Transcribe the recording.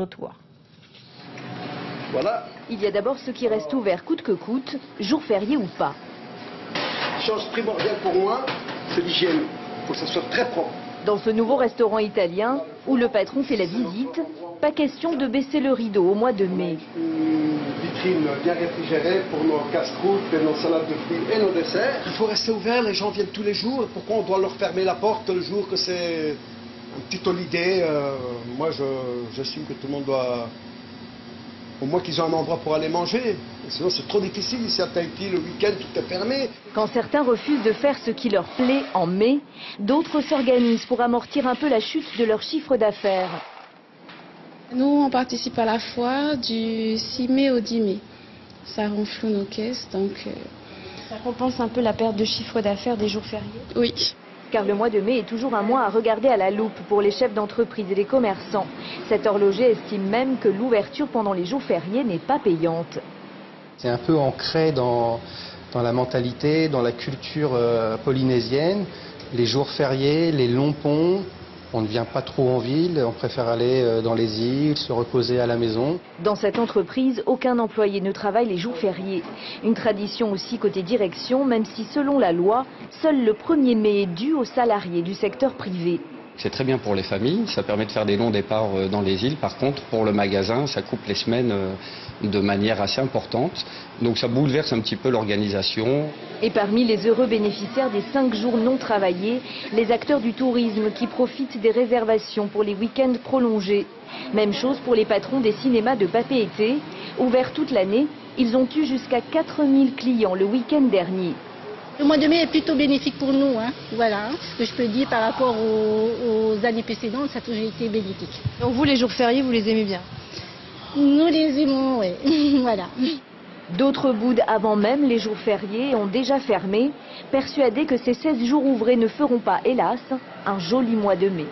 toit. Voilà. Il y a d'abord ceux qui restent ouverts coûte que coûte, jour férié ou pas. Chose primordiale pour moi, c'est l'hygiène. Il faut que ça soit très propre. Dans ce nouveau restaurant italien, où le patron fait la visite, pas question de baisser le rideau au mois de mai. Une vitrine bien réfrigérée pour nos casse-croûtes, nos salades de fruits et nos desserts. Il faut rester ouvert, les gens viennent tous les jours. Pourquoi on doit leur fermer la porte le jour que c'est un petit holiday? Moi, j'estime que tout le monde doit... Au moins qu'ils ont un endroit pour aller manger. Sinon, c'est trop difficile ici à Tahiti. Le week-end, tout est fermé. Quand certains refusent de faire ce qui leur plaît en mai, d'autres s'organisent pour amortir un peu la chute de leur chiffre d'affaires. Nous, on participe à la foire du 6 mai au 10 mai. Ça renfloue nos caisses, donc... Ça compense un peu la perte de chiffre d'affaires des jours fériés? Oui. Car le mois de mai est toujours un mois à regarder à la loupe pour les chefs d'entreprise et les commerçants. Cet horloger estime même que l'ouverture pendant les jours fériés n'est pas payante. C'est un peu ancré dans la mentalité, dans la culture polynésienne. Les jours fériés, les longs ponts, on ne vient pas trop en ville, on préfère aller dans les îles, se reposer à la maison. Dans cette entreprise, aucun employé ne travaille les jours fériés. Une tradition aussi côté direction, même si selon la loi, seul le 1er mai est dû aux salariés du secteur privé. C'est très bien pour les familles, ça permet de faire des longs départs dans les îles. Par contre, pour le magasin, ça coupe les semaines de manière assez importante. Donc ça bouleverse un petit peu l'organisation. Et parmi les heureux bénéficiaires des 5 jours non travaillés, les acteurs du tourisme qui profitent des réservations pour les week-ends prolongés. Même chose pour les patrons des cinémas de Papeete. Ouverts toute l'année, ils ont eu jusqu'à 4000 clients le week-end dernier. Le mois de mai est plutôt bénéfique pour nous, hein. Voilà, ce que je peux dire par rapport aux années précédentes, ça a toujours été bénéfique. Donc vous, les jours fériés, vous les aimez bien? Nous les aimons, oui. Voilà. D'autres boudes avant même les jours fériés ont déjà fermé, persuadés que ces 16 jours ouvrés ne feront pas, hélas, un joli mois de mai.